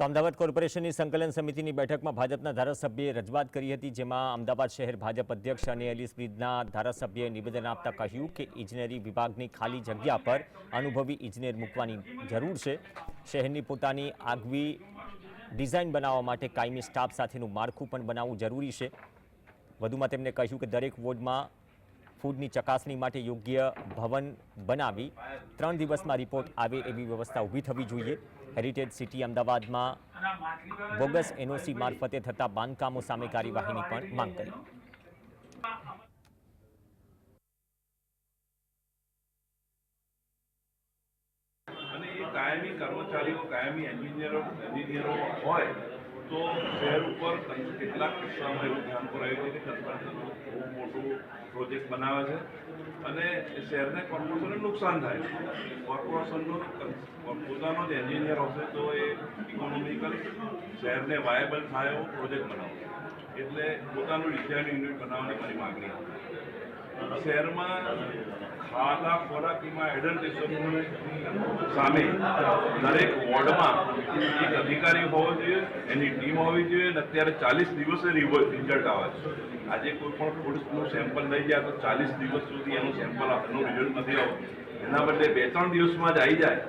તો અમદાવાદ કોર્પોરેશનની સંકલન સમિતિની બેઠકમાં ભાજપના ધારાસભ્યએ રજૂઆત કરી હતી, જેમાં અમદાવાદ શહેર ભાજપ અધ્યક્ષ અને એલિસ બ્રિજના ધારાસભ્યએ નિવેદન આપતા કહ્યું કે ઇજનેરી વિભાગની ખાલી જગ્યા પર અનુભવી ઇજનેર મૂકવાની જરૂર છે। શહેરની પોતાની આગવી ડિઝાઇન બનાવવા માટે કાયમી સ્ટાફ સાથેનું માળખું પણ બનાવવું જરૂરી છે। વધુમાં તેમણે કહ્યું કે દરેક વોર્ડમાં ફૂડની ચકાસણી માટે યોગ્ય ભવન બનાવી 3 દિવસમાં રિપોર્ટ આવે એવી વ્યવસ્થા ઊભી થવી જોઈએ। હેરિટેજ સિટી અમદાવાદમાં બોગસ એનઓસી મારફતે થતા બાંધકામો સામે કાર્યવાહીની પણ માંગ કરી। कायमी कर्मचारीओ कायमी एंजीनियरो होय तो शहर पर કેટલાક કિસ્સામાં એવું ધ્યાન કરાયું છે કે કન્સ્ટ્રક્શન બહુ મોટું પ્રોજેક્ટ બનાવે છે અને શહેરને કોર્પોરેશનને નુકસાન થાય છે। કોર્પોરેશનનો પોતાનો જ એન્જિનિયર હશે તો એ ઇકોનોમિકલ શહેરને વાયેબલ થાય એવો પ્રોજેક્ટ બનાવશે, એટલે પોતાનું ડિઝાઇન યુનિટ બનાવવાની મારી માગણી હતી। શહેરમાં ખાધા ખોરાકીમાં એડલ્ટેશનની સામે દરેક વોર્ડમાં એક અધિકારી હોવો જોઈએ, એની ટીમ હોવી જોઈએ અને અત્યારે 40 દિવસે રિઝલ્ટ આવે છે। આજે કોઈ પણ ફૂડનું સેમ્પલ લઈ જાય તો 40 દિવસ સુધી એનું સેમ્પલનું રિઝલ્ટ નથી આવતું, એના બદલે 2-3 દિવસમાં જ આવી જાય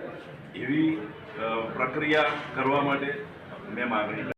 એવી પ્રક્રિયા કરવા માટે મેં માગણી કરી।